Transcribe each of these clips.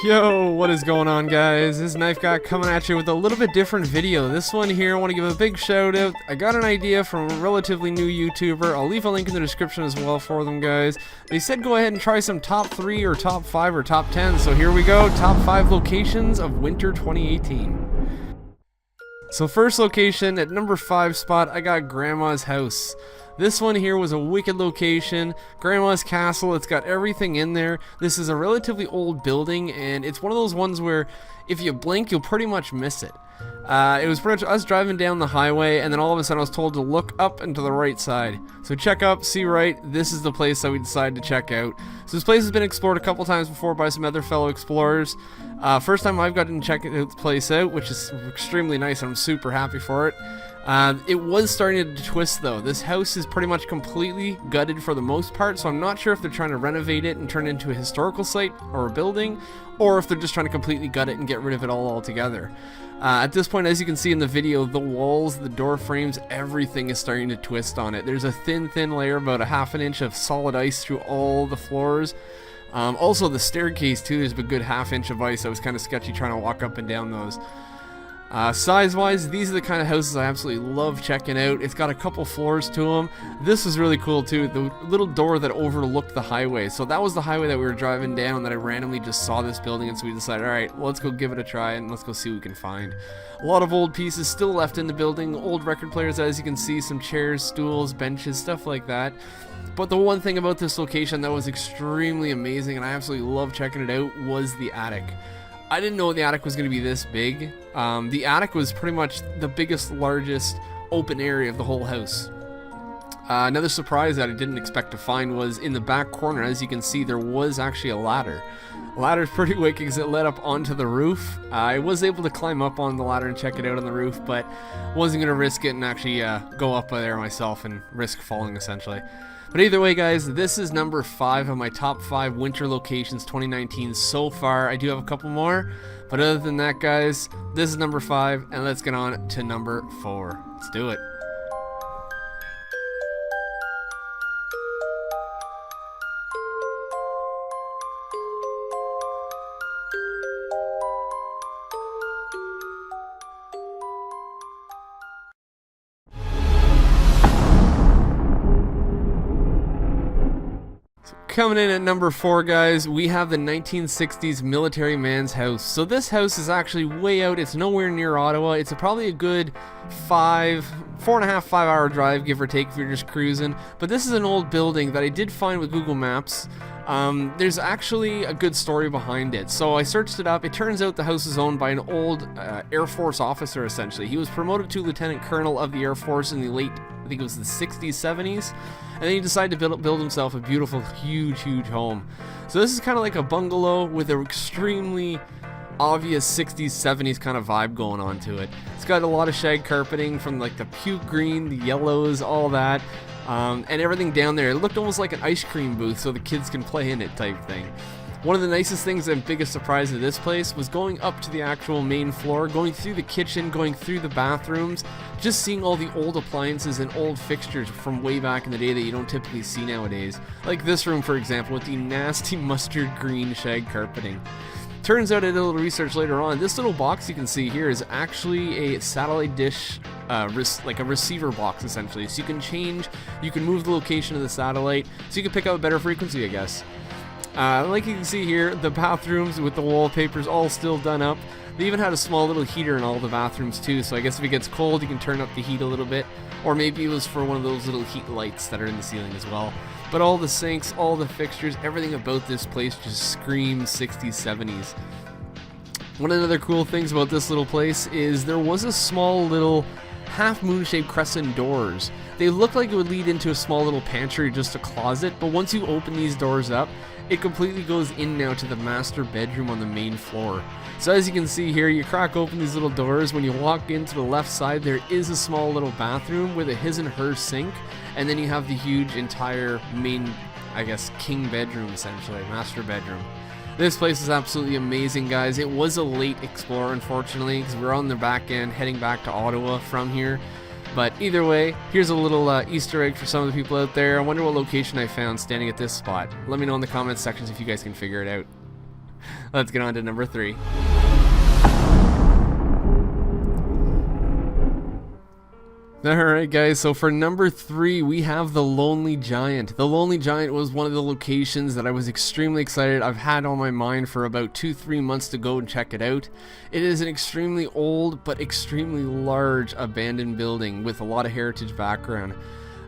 Yo, what is going on, guys? This Knife Guy coming at you with a little bit different video. This one here, I want to give a big shout out. I got an idea from a relatively new YouTuber. I'll leave a link in the description as well for them, guys. They said go ahead and try some top 3 or top 5 or top 10. So here we go, top 5 locations of winter 2018. So first location, at number 5 spot, I got Grandma's house. This one here was a wicked location. Grandma's castle, it's got everything in there. This is a relatively old building, and it's one of those ones where if you blink, you'll pretty much miss it. It was pretty much us driving down the highway, and then all of a sudden I was told to look up and to the right side. So check up, see right, this is the place that we decided to check out. So this place has been explored a couple times before by some other fellow explorers. First time I've gotten to check this place out, which is extremely nice, and I'm super happy for it. It was starting to twist though. This house is pretty much completely gutted for the most part, so I'm not sure if they're trying to renovate it and turn it into a historical site or a building, or if they're just trying to completely gut it and get rid of it all altogether. At this point, as you can see in the video, the walls, the door frames, everything is starting to twist on it. There's a thin layer, about a half an inch of solid ice through all the floors. Also the staircase too, there's a good half inch of ice. I was kind of sketchy trying to walk up and down those. Size-wise, these are the kind of houses I absolutely love checking out. It's got a couple floors to them. This was really cool too, the little door that overlooked the highway. So that was the highway that we were driving down that I randomly just saw this building, and so we decided, alright, well, let's go give it a try and let's go see what we can find. A lot of old pieces still left in the building, old record players, as you can see, some chairs, stools, benches, stuff like that. But the one thing about this location that was extremely amazing, and I absolutely love checking it out, was the attic. I didn't know the attic was going to be this big. The attic was pretty much the biggest, largest open area of the whole house. Another surprise that I didn't expect to find was in the back corner. As you can see, there was actually a ladder. The ladder's pretty wicked because it led up onto the roof. I was able to climb up on the ladder and check it out on the roof, but wasn't going to risk it and actually go up there myself and risk falling essentially. But either way, guys, this is number 5 of my top 5 winter locations 2019 so far. I do have a couple more, but other than that, guys, this is number 5, and let's get on to number 4. Let's do it. Coming in at number 4, guys, we have the 1960s military man's house. So this house is actually way out. It's nowhere near Ottawa. It's probably a good 4.5, 5 hour drive, give or take, if you're just cruising. But this is an old building that I did find with Google Maps. There's actually a good story behind it. So I searched it up. It turns out the house is owned by an old Air Force officer, essentially. He was promoted to Lieutenant Colonel of the Air Force in the late, I think it was the 60s, 70s. And then he decided to build himself a beautiful, huge home. So this is kind of like a bungalow with an extremely obvious 60s, 70s kind of vibe going on to it. It's got a lot of shag carpeting from like the puke green, the yellows, all that. And everything down there. It looked almost like an ice cream booth so the kids can play in it type thing. One of the nicest things and biggest surprise of this place was going up to the actual main floor, going through the kitchen, going through the bathrooms, just seeing all the old appliances and old fixtures from way back in the day that you don't typically see nowadays. Like this room, for example, with the nasty mustard green shag carpeting. Turns out I did a little research later on, this little box you can see here is actually a satellite dish, like a receiver box essentially. So you can move the location of the satellite, so you can pick up a better frequency, I guess. Like you can see here, the bathrooms with the wallpapers all still done up. They even had a small little heater in all the bathrooms too, so I guess if it gets cold you can turn up the heat a little bit. Or maybe it was for one of those little heat lights that are in the ceiling as well. But all the sinks, all the fixtures, everything about this place just screams 60s, 70s. One of the other cool things about this little place is there was a small little half moon shaped crescent doors. They looked like it would lead into a small little pantry or just a closet, but once you open these doors up, it completely goes in now to the master bedroom on the main floor. So as you can see here, you crack open these little doors. When you walk into the left side, there is a small little bathroom with a his and her sink, and then you have the huge entire main, I guess, king bedroom essentially, master bedroom. This place is absolutely amazing, guys. It was a late explorer, unfortunately, because we're on the back end heading back to Ottawa from here. But either way, here's a little Easter egg for some of the people out there. I wonder what location I found standing at this spot. Let me know in the comments sections if you guys can figure it out. Let's get on to number 3. Alright guys, so for number 3 we have the Lonely Giant. The Lonely Giant was one of the locations that I was extremely excited. I've had on my mind for about 2-3 months to go and check it out. It is an extremely old but extremely large abandoned building with a lot of heritage background.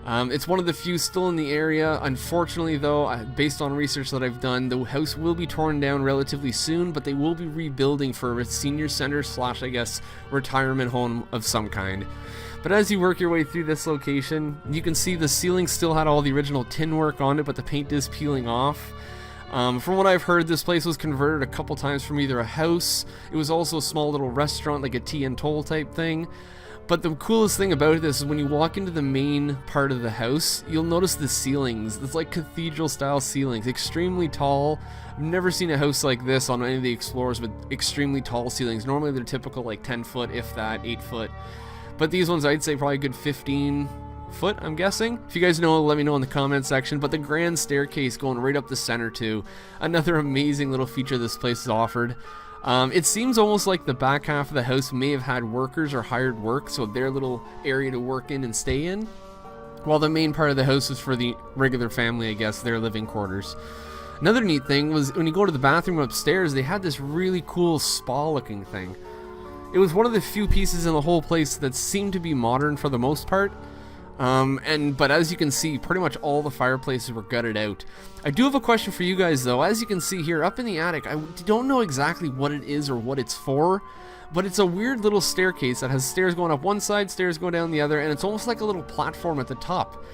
It's one of the few still in the area. Unfortunately though, based on research that I've done, the house will be torn down relatively soon, but they will be rebuilding for a senior center / I guess retirement home of some kind. But as you work your way through this location, you can see the ceiling still had all the original tin work on it, but the paint is peeling off. From what I've heard, this place was converted a couple times from either a house, it was also a small little restaurant, like a tea and toll type thing. But the coolest thing about this is when you walk into the main part of the house, you'll notice the ceilings. It's like cathedral style ceilings, extremely tall. I've never seen a house like this on any of the Explorers with extremely tall ceilings. Normally they're typical like 10 foot, if that, 8 foot. But these ones I'd say probably a good 15 foot, I'm guessing. If you guys know, let me know in the comment section. But the grand staircase going right up the center too. Another amazing little feature this place has offered. It seems almost like the back half of the house may have had workers or hired work, so their little area to work in and stay in. While the main part of the house is for the regular family, I guess, their living quarters. Another neat thing was when you go to the bathroom upstairs, they had this really cool spa looking thing. It was one of the few pieces in the whole place that seemed to be modern for the most part. But as you can see, pretty much all the fireplaces were gutted out. I do have a question for you guys though. As you can see here up in the attic, I don't know exactly what it is or what it's for, but it's a weird little staircase that has stairs going up one side, stairs going down the other, and it's almost like a little platform at the top.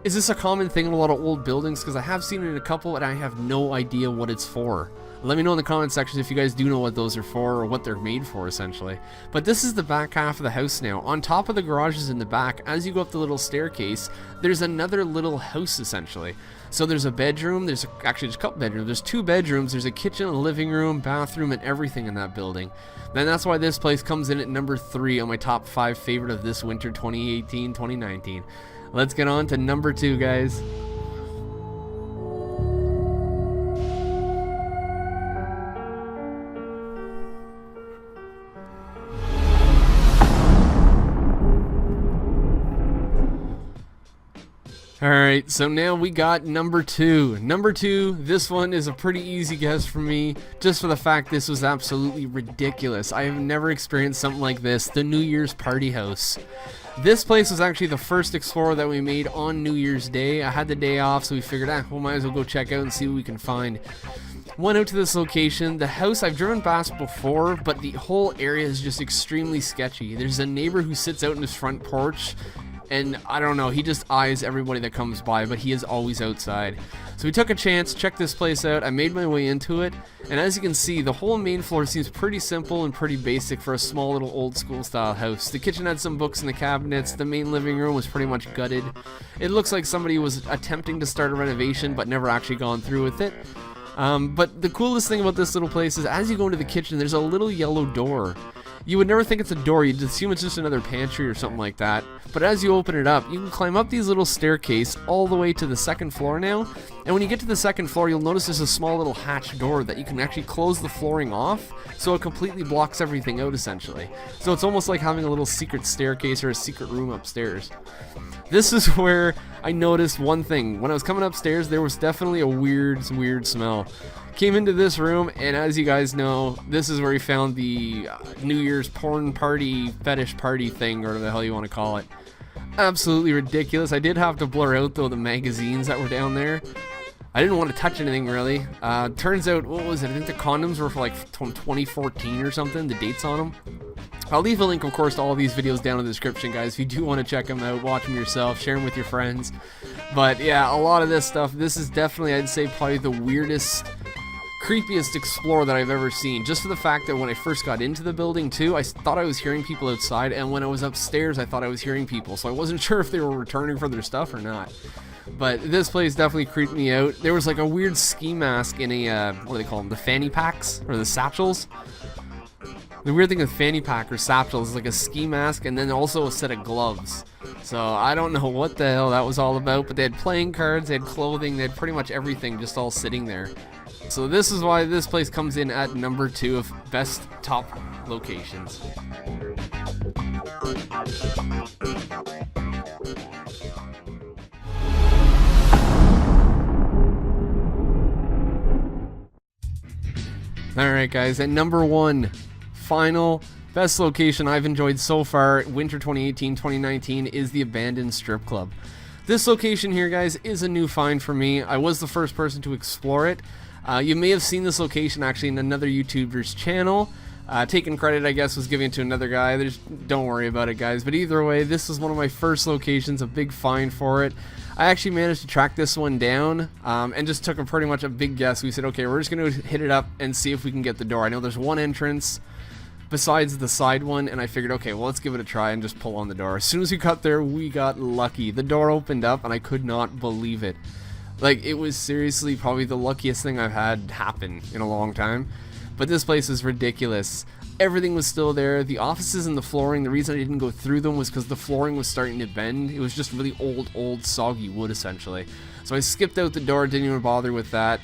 Is this a common thing in a lot of old buildings? Because I have seen it in a couple and I have no idea what it's for. Let me know in the comment section if you guys do know what those are for or what they're made for, essentially. But this is the back half of the house now. On top of the garages in the back, as you go up the little staircase, there's another little house, essentially. So there's a bedroom, actually there's a couple bedrooms, there's 2 bedrooms, there's a kitchen, a living room, bathroom, and everything in that building. And that's why this place comes in at number 3 on my top 5 favorite of this winter 2018-2019. Let's get on to number 2, guys. Alright, so now we got number 2. Number 2, this one is a pretty easy guess for me, just for the fact this was absolutely ridiculous. I have never experienced something like this, the New Year's party house. This place was actually the first Explorer that we made on New Year's Day. I had the day off, so we figured, we might as well go check out and see what we can find. Went out to this location. The house I've driven past before, but the whole area is just extremely sketchy. There's a neighbor who sits out in his front porch, and I don't know, he just eyes everybody that comes by, but he is always outside. So we took a chance, checked this place out. I made my way into it, and as you can see, the whole main floor seems pretty simple and pretty basic for a small little old school style house. The kitchen had some books in the cabinets, the main living room was pretty much gutted. It looks like somebody was attempting to start a renovation but never actually gone through with it. But the coolest thing about this little place is as you go into the kitchen, there's a little yellow door. You would never think it's a door, you'd assume it's just another pantry or something like that. But as you open it up, you can climb up these little staircase all the way to the 2nd floor now. And when you get to the 2nd floor, you'll notice there's a small little hatch door that you can actually close the flooring off, so it completely blocks everything out essentially. So it's almost like having a little secret staircase or a secret room upstairs. This is where I noticed one thing. When I was coming upstairs, there was definitely a weird smell. Came into this room, and as you guys know, this is where we found the New Year's porn party, fetish party thing, or whatever the hell you want to call it. Absolutely ridiculous. I did have to blur out, though, the magazines that were down there. I didn't want to touch anything, really. Turns out, what was it? I think the condoms were for like 2014 or something, the dates on them. I'll leave a link, of course, to all these videos down in the description, guys. If you do want to check them out, watch them yourself, share them with your friends. But yeah, a lot of this stuff, this is definitely, I'd say, probably the weirdest, creepiest Explorer that I've ever seen. Just for the fact that when I first got into the building too, I thought I was hearing people outside, and when I was upstairs, I thought I was hearing people. So I wasn't sure if they were returning for their stuff or not. But this place definitely creeped me out. There was like a weird ski mask in a, what do they call them? The fanny packs? Or the satchels? The weird thing with fanny pack or satchels is like a ski mask and then also a set of gloves. So I don't know what the hell that was all about, but they had playing cards, they had clothing, they had pretty much everything just all sitting there. So this is why this place comes in at number 2 of best top locations. Alright guys, at number 1, final best location I've enjoyed so far, winter 2018-2019, is the abandoned strip club. This location here, guys, is a new find for me. I was the first person to explore it. You may have seen this location actually in another YouTuber's channel. Taking credit, I guess, was giving it to another guy. Don't worry about it, guys. But either way, this was one of my first locations, a big find for it. I actually managed to track this one down and just took pretty much a big guess. We said, okay, we're just going to hit it up and see if we can get the door. I know there's one entrance besides the side one, and I figured, okay, well, let's give it a try and just pull on the door. As soon as we got there, we got lucky. The door opened up, and I could not believe it. Like, it was seriously probably the luckiest thing I've had happen in a long time. But this place is ridiculous. Everything was still there. The offices and the flooring, the reason I didn't go through them was because the flooring was starting to bend. It was just really old, soggy wood, essentially. So I skipped out the door, didn't even bother with that.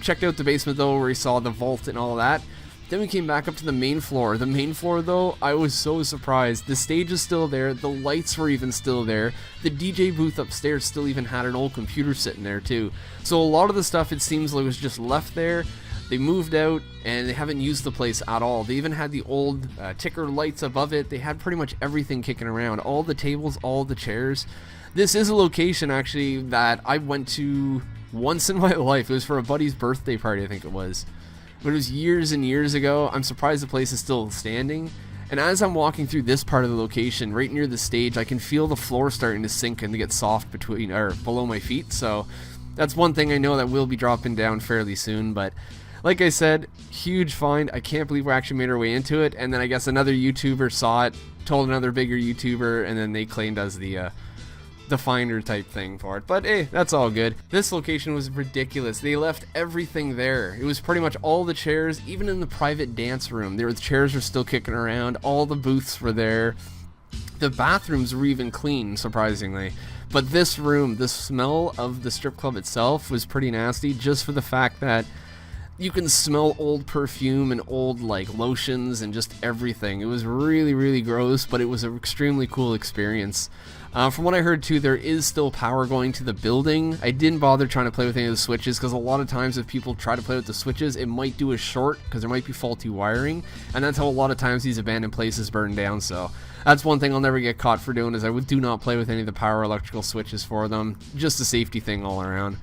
Checked out the basement, though, where we saw the vault and all that. Then we came back up to the main floor. The main floor, though, I was so surprised. The stage is still there. The lights were even still there. The DJ booth upstairs still even had an old computer sitting there, too. So a lot of the stuff, it seems like, was just left there. They moved out, and they haven't used the place at all. They even had the old ticker lights above it. They had pretty much everything kicking around. All the tables, all the chairs. This is a location, actually, that I went to once in my life. It was for a buddy's birthday party, I think it was. But it was years and years ago. I'm surprised the place is still standing. And as I'm walking through this part of the location, right near the stage, I can feel the floor starting to sink and to get soft between or below my feet. So that's one thing I know that will be dropping down fairly soon. But like I said, huge find. I can't believe we actually made our way into it. And then I guess another YouTuber saw it, told another bigger YouTuber, and then they claimed as the finder type thing for it. But hey, that's all good. This location was ridiculous. They left everything there. It was pretty much all the chairs, even in the private dance room. The chairs were still kicking around. All the booths were there. The bathrooms were even clean, surprisingly. But this room, the smell of the strip club itself was pretty nasty, just for the fact that you can smell old perfume and old like lotions and just everything. It was really, really gross, but it was an extremely cool experience. From what I heard too, there is still power going to the building. I didn't bother trying to play with any of the switches because a lot of times if people try to play with the switches, it might do a short because there might be faulty wiring, and that's how a lot of times these abandoned places burn down. So that's one thing I'll never get caught for doing, is I do not play with any of the power electrical switches for them. Just a safety thing all around.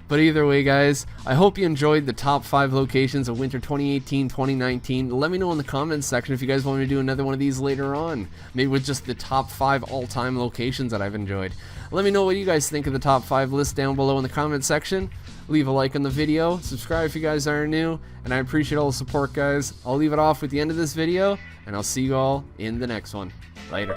But either way, guys, I hope you enjoyed the top 5 locations of winter 2018-2019. Let me know in the comments section if you guys want me to do another one of these later on. Maybe with just the top 5 all-time locations that I've enjoyed. Let me know what you guys think of the top 5 list down below in the comment section. Leave a like on the video, subscribe if you guys are new, and I appreciate all the support, guys. I'll leave it off with the end of this video, and I'll see you all in the next one. Later.